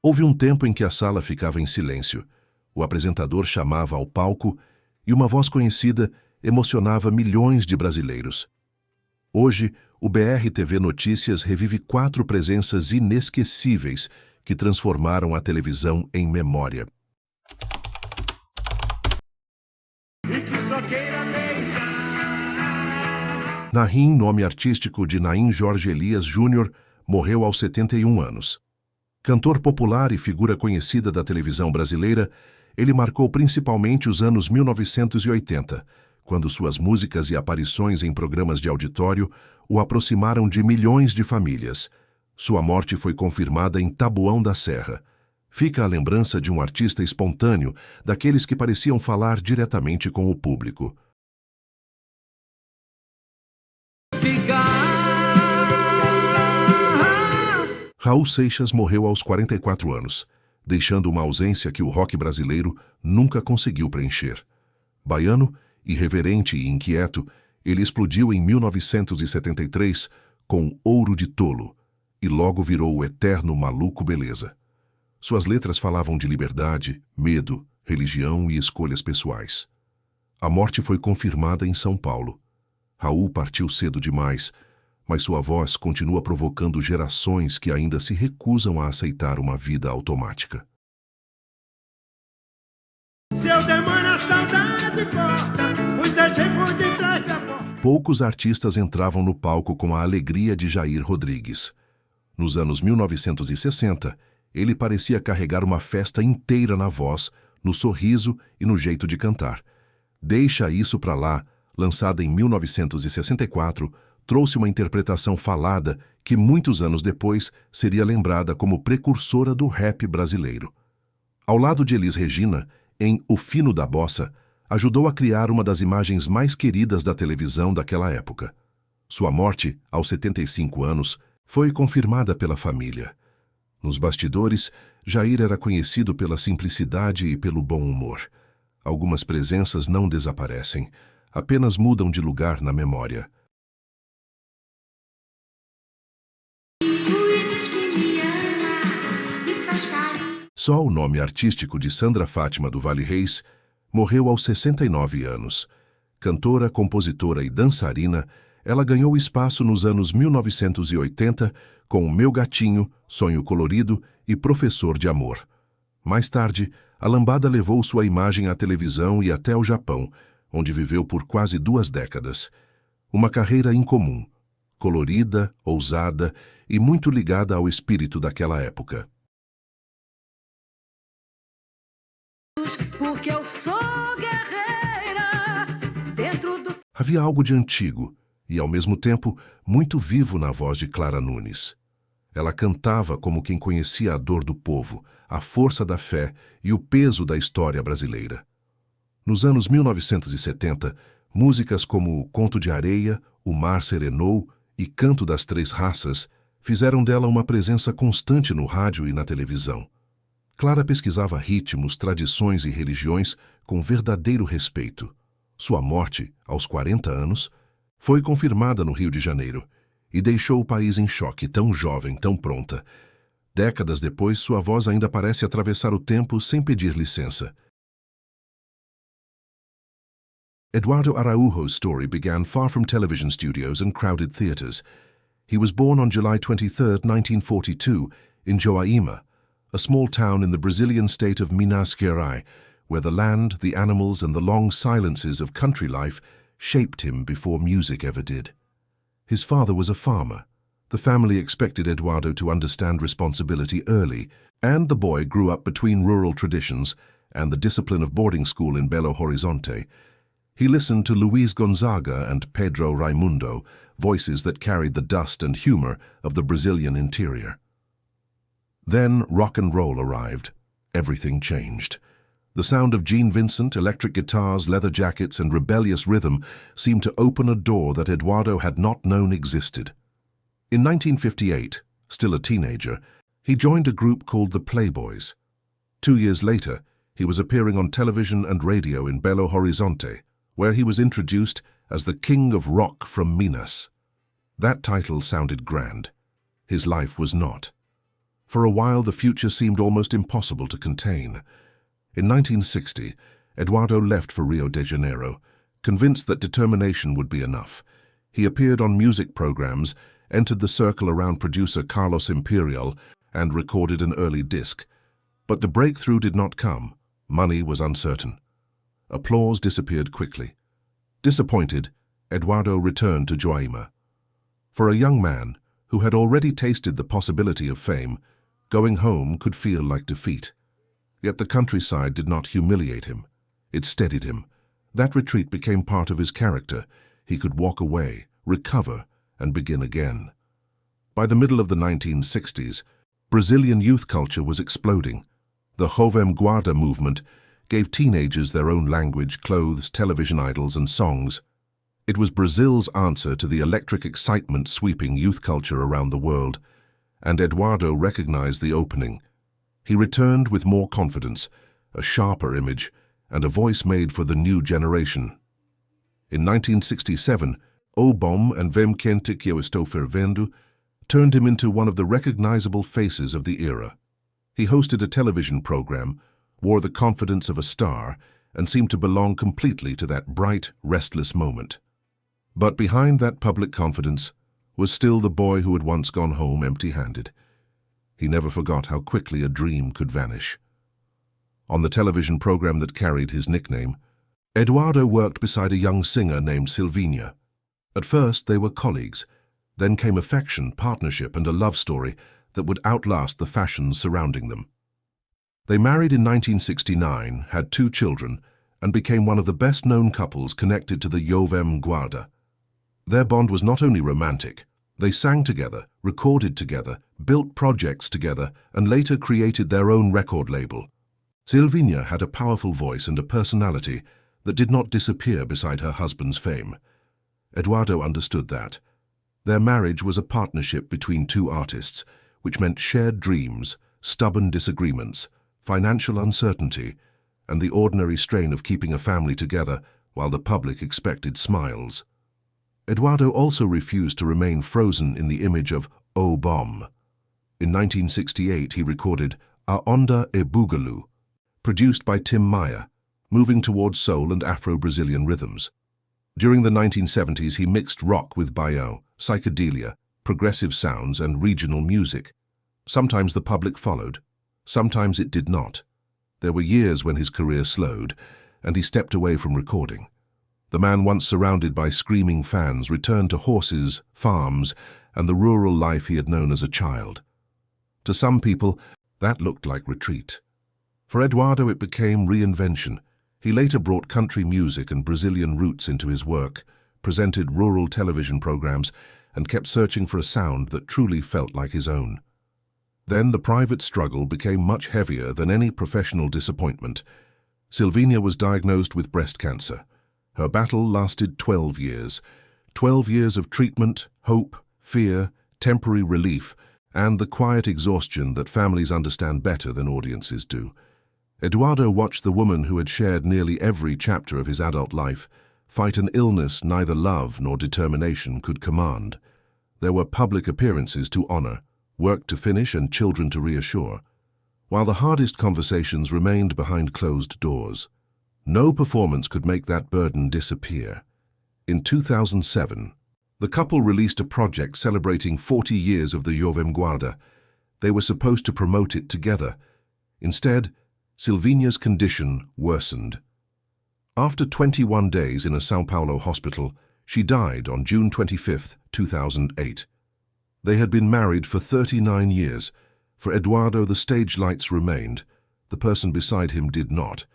Houve um tempo em que a sala ficava em silêncio. O apresentador chamava ao palco e uma voz conhecida emocionava milhões de brasileiros. Hoje, o BR TV Notícias revive 4 presenças inesquecíveis que transformaram a televisão em memória. E que só queira beijar. Naim, nome artístico de Naim Jorge Elias Júnior, morreu aos 71 anos. Cantor popular e figura conhecida da televisão brasileira, ele marcou principalmente os anos 1980, quando suas músicas e aparições em programas de auditório o aproximaram de milhões de famílias. Sua morte foi confirmada em Taboão da Serra. Fica a lembrança de um artista espontâneo, daqueles que pareciam falar diretamente com o público. Raul Seixas morreu aos 44 anos, deixando uma ausência que o rock brasileiro nunca conseguiu preencher. Baiano, irreverente e inquieto, ele explodiu em 1973 com Ouro de Tolo e logo virou o eterno Maluco Beleza. Suas letras falavam de liberdade, medo, religião e escolhas pessoais. A morte foi confirmada em São Paulo. Raul partiu cedo demais, mas sua voz continua provocando gerações que ainda se recusam a aceitar uma vida automática. Seu demônio a saudade corta, os deixei por detrás da porta. Poucos artistas entravam no palco com a alegria de Jair Rodrigues. Nos anos 1960, ele parecia carregar uma festa inteira na voz, no sorriso e no jeito de cantar. Deixa Isso Pra Lá, lançada em 1964, trouxe uma interpretação falada que muitos anos depois seria lembrada como precursora do rap brasileiro. Ao lado de Elis Regina, em O Fino da Bossa, ajudou a criar uma das imagens mais queridas da televisão daquela época. Sua morte, aos 75 anos, foi confirmada pela família. Nos bastidores, Jair era conhecido pela simplicidade e pelo bom humor. Algumas presenças não desaparecem, apenas mudam de lugar na memória. Só o nome artístico de Sandra Fátima do Vale Reis morreu aos 69 anos. Cantora, compositora e dançarina, ela ganhou espaço nos anos 1980 com Meu Gatinho, Sonho Colorido e Professor de Amor. Mais tarde, a lambada levou sua imagem à televisão e até ao Japão, onde viveu por quase 2 décadas. Uma carreira incomum, colorida, ousada e muito ligada ao espírito daquela época. Porque eu sou guerreira dentro do... Havia algo de antigo e, ao mesmo tempo, muito vivo na voz de Clara Nunes. Ela cantava como quem conhecia a dor do povo, a força da fé e o peso da história brasileira. Nos anos 1970, músicas como Conto de Areia, O Mar Serenou e Canto das Três Raças fizeram dela uma presença constante no rádio e na televisão. Clara pesquisava ritmos, tradições e religiões com verdadeiro respeito. Sua morte, aos 40 anos, foi confirmada no Rio de Janeiro e deixou o país em choque, tão jovem, tão pronta. Décadas depois, sua voz ainda parece atravessar o tempo sem pedir licença. Eduardo Araújo's story began far from television studios and crowded theaters. He was born on July 23, 1942, in Joaíma, a small town in the Brazilian state of Minas Gerais, where the land, the animals, and the long silences of country life shaped him before music ever did. His father was a farmer. The family expected Eduardo to understand responsibility early, and the boy grew up between rural traditions and the discipline of boarding school in Belo Horizonte. He listened to Luis Gonzaga and Pedro Raimundo, voices that carried the dust and humor of the Brazilian interior. Then rock and roll arrived. Everything changed. The sound of Gene Vincent, electric guitars, leather jackets, and rebellious rhythm seemed to open a door that Eduardo had not known existed. In 1958, still a teenager, he joined a group called the Playboys. 2 years later, he was appearing on television and radio in Belo Horizonte, where he was introduced as the King of Rock from Minas. That title sounded grand. His life was not. For a while, the future seemed almost impossible to contain. In 1960, Eduardo left for Rio de Janeiro, convinced that determination would be enough. He appeared on music programs, entered the circle around producer Carlos Imperial, and recorded an early disc. But the breakthrough did not come. Money was uncertain. Applause disappeared quickly. Disappointed, Eduardo returned to Joaima. For a young man who had already tasted the possibility of fame, going home could feel like defeat. Yet the countryside did not humiliate him. It steadied him. That retreat became part of his character. He could walk away, recover, and begin again. By the middle of the 1960s, Brazilian youth culture was exploding. The Jovem Guarda movement gave teenagers their own language, clothes, television idols, and songs. It was Brazil's answer to the electric excitement sweeping youth culture around the world, and Eduardo recognized the opening. He returned with more confidence, a sharper image, and a voice made for the new generation. In 1967, O Bom and Vem Quente que eu estou fervendo turned him into one of the recognizable faces of the era. He hosted a television program, wore the confidence of a star, and seemed to belong completely to that bright, restless moment. But behind that public confidence was still the boy who had once gone home empty-handed. He never forgot how quickly a dream could vanish. On the television program that carried his nickname, Eduardo worked beside a young singer named Silvinha. At first they were colleagues, then came affection, partnership, and a love story that would outlast the fashions surrounding them. They married in 1969, had 2 children, and became one of the best-known couples connected to the Jovem Guarda. Their bond was not only romantic. They sang together, recorded together, built projects together, and later created their own record label. Silvinha had a powerful voice and a personality that did not disappear beside her husband's fame. Eduardo understood that. Their marriage was a partnership between 2 artists, which meant shared dreams, stubborn disagreements, financial uncertainty, and the ordinary strain of keeping a family together while the public expected smiles. Eduardo also refused to remain frozen in the image of O Bom. In 1968, he recorded A Onda e Boogaloo, produced by Tim Maia, moving towards soul and Afro-Brazilian rhythms. During the 1970s, he mixed rock with baião, psychedelia, progressive sounds, and regional music. Sometimes the public followed, sometimes it did not. There were years when his career slowed, and he stepped away from recording. The man once surrounded by screaming fans returned to horses, farms, and the rural life he had known as a child. To some people, that looked like retreat. For Eduardo, it became reinvention. He later brought country music and Brazilian roots into his work, presented rural television programs, and kept searching for a sound that truly felt like his own. Then the private struggle became much heavier than any professional disappointment. Silvinha was diagnosed with breast cancer. Her battle lasted 12 years. 12 years of treatment, hope, fear, temporary relief, and the quiet exhaustion that families understand better than audiences do. Eduardo watched the woman who had shared nearly every chapter of his adult life fight an illness neither love nor determination could command. There were public appearances to honor, work to finish, and children to reassure, while the hardest conversations remained behind closed doors. No performance could make that burden disappear. In 2007, the couple released a project celebrating 40 years of the Jovem Guarda. They were supposed to promote it together. Instead, Silvinha's condition worsened. After 21 days in a São Paulo hospital, she died on June 25, 2008. They had been married for 39 years. For Eduardo, the stage lights remained. The person beside him did not.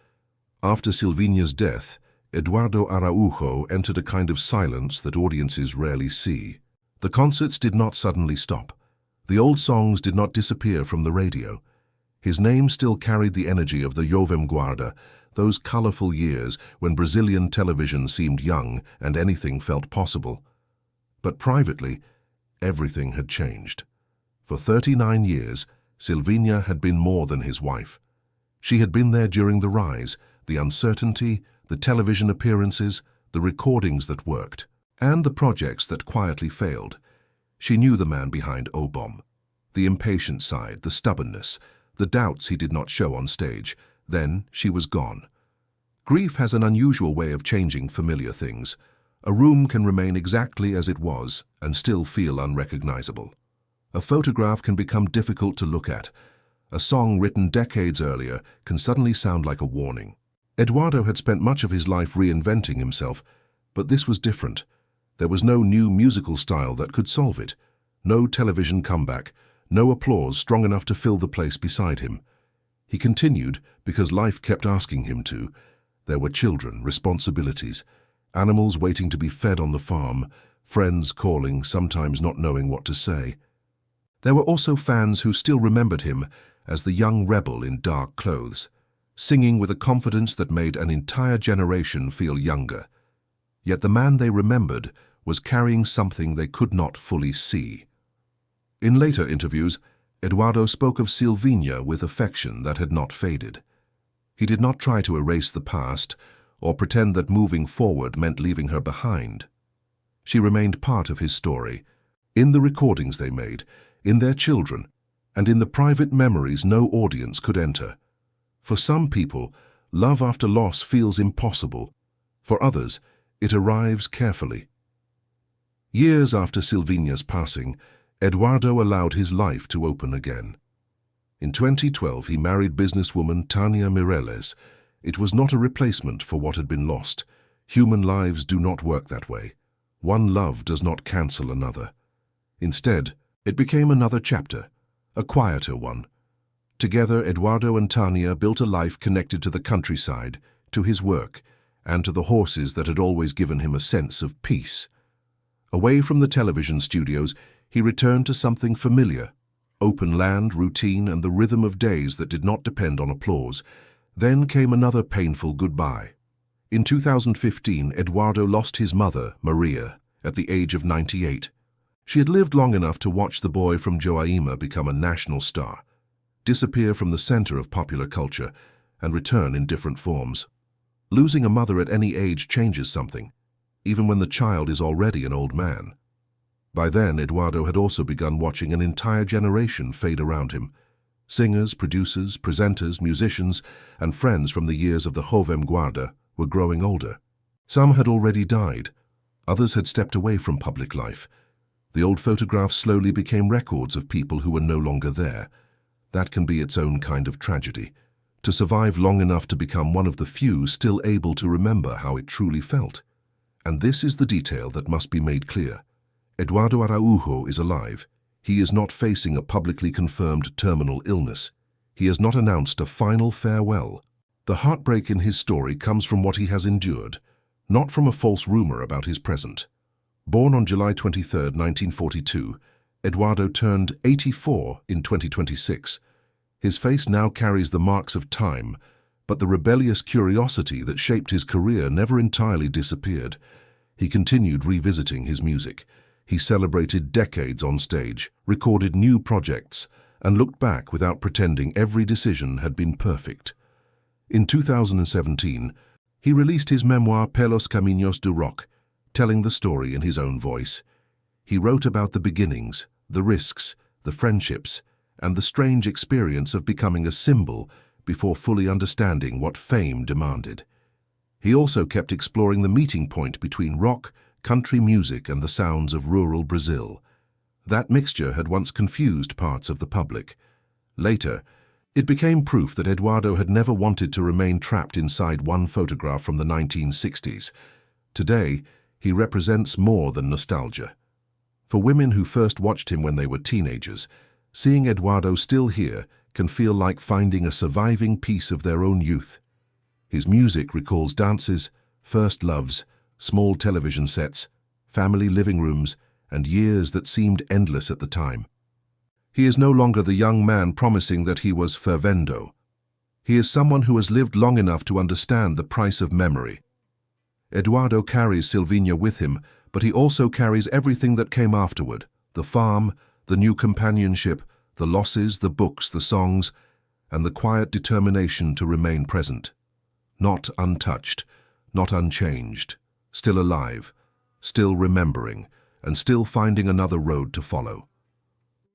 After Silvinha's death, Eduardo Araújo entered a kind of silence that audiences rarely see. The concerts did not suddenly stop. The old songs did not disappear from the radio. His name still carried the energy of the Jovem Guarda, those colorful years when Brazilian television seemed young and anything felt possible. But privately, everything had changed. For 39 years, Silvinha had been more than his wife. She had been there during the rise, the uncertainty, the television appearances, the recordings that worked, and the projects that quietly failed. She knew the man behind O Bom. The impatient side, the stubbornness, the doubts he did not show on stage. Then she was gone. Grief has an unusual way of changing familiar things. A room can remain exactly as it was and still feel unrecognizable. A photograph can become difficult to look at. A song written decades earlier can suddenly sound like a warning. Eduardo had spent much of his life reinventing himself, but this was different. There was no new musical style that could solve it. No television comeback, no applause strong enough to fill the place beside him. He continued because life kept asking him to. There were children, responsibilities, animals waiting to be fed on the farm, friends calling, sometimes not knowing what to say. There were also fans who still remembered him as the young rebel in dark clothes, singing with a confidence that made an entire generation feel younger. Yet the man they remembered was carrying something they could not fully see. In later interviews, Eduardo spoke of Silvina with affection that had not faded. He did not try to erase the past or pretend that moving forward meant leaving her behind. She remained part of his story, in the recordings they made, in their children, and in the private memories no audience could enter. For some people, love after loss feels impossible. For others, it arrives carefully. Years after Silvina's passing, Eduardo allowed his life to open again. In 2012, he married businesswoman Tania Mireles. It was not a replacement for what had been lost. Human lives do not work that way. One love does not cancel another. Instead, it became another chapter, a quieter one. Together, Eduardo and Tania built a life connected to the countryside, to his work, and to the horses that had always given him a sense of peace. Away from the television studios, he returned to something familiar, open land, routine, and the rhythm of days that did not depend on applause. Then came another painful goodbye. In 2015, Eduardo lost his mother, Maria, at the age of 98. She had lived long enough to watch the boy from Joaíma become a national star, disappear from the center of popular culture, and return in different forms. Losing a mother at any age changes something, even when the child is already an old man. By then, Eduardo had also begun watching an entire generation fade around him. Singers, producers, presenters, musicians, and friends from the years of the Jovem Guarda were growing older. Some had already died. Others had stepped away from public life. The old photographs slowly became records of people who were no longer there. That can be its own kind of tragedy. To survive long enough to become one of the few still able to remember how it truly felt. And this is the detail that must be made clear. Eduardo Araujo is alive. He is not facing a publicly confirmed terminal illness. He has not announced a final farewell. The heartbreak in his story comes from what he has endured, not from a false rumor about his present. Born on July 23, 1942, Eduardo turned 84 in 2026. His face now carries the marks of time, but the rebellious curiosity that shaped his career never entirely disappeared. He continued revisiting his music. He celebrated decades on stage, recorded new projects, and looked back without pretending every decision had been perfect. In 2017, he released his memoir Pelos Caminos do Rock, telling the story in his own voice. He wrote about the beginnings, the risks, the friendships, and the strange experience of becoming a symbol before fully understanding what fame demanded. He also kept exploring the meeting point between rock, country music, and the sounds of rural Brazil. That mixture had once confused parts of the public. Later, it became proof that Eduardo had never wanted to remain trapped inside one photograph from the 1960s. Today, he represents more than nostalgia. For women who first watched him when they were teenagers, seeing Eduardo still here can feel like finding a surviving piece of their own youth. His music recalls dances, first loves, small television sets, family living rooms, and years that seemed endless at the time. He is no longer the young man promising that he was fervendo. He is someone who has lived long enough to understand the price of memory. Eduardo carries Silvina with him, but he also carries everything that came afterward: the farm, the new companionship, the losses, the books, the songs, and the quiet determination to remain present. Not untouched, not unchanged, still alive, still remembering, and still finding another road to follow.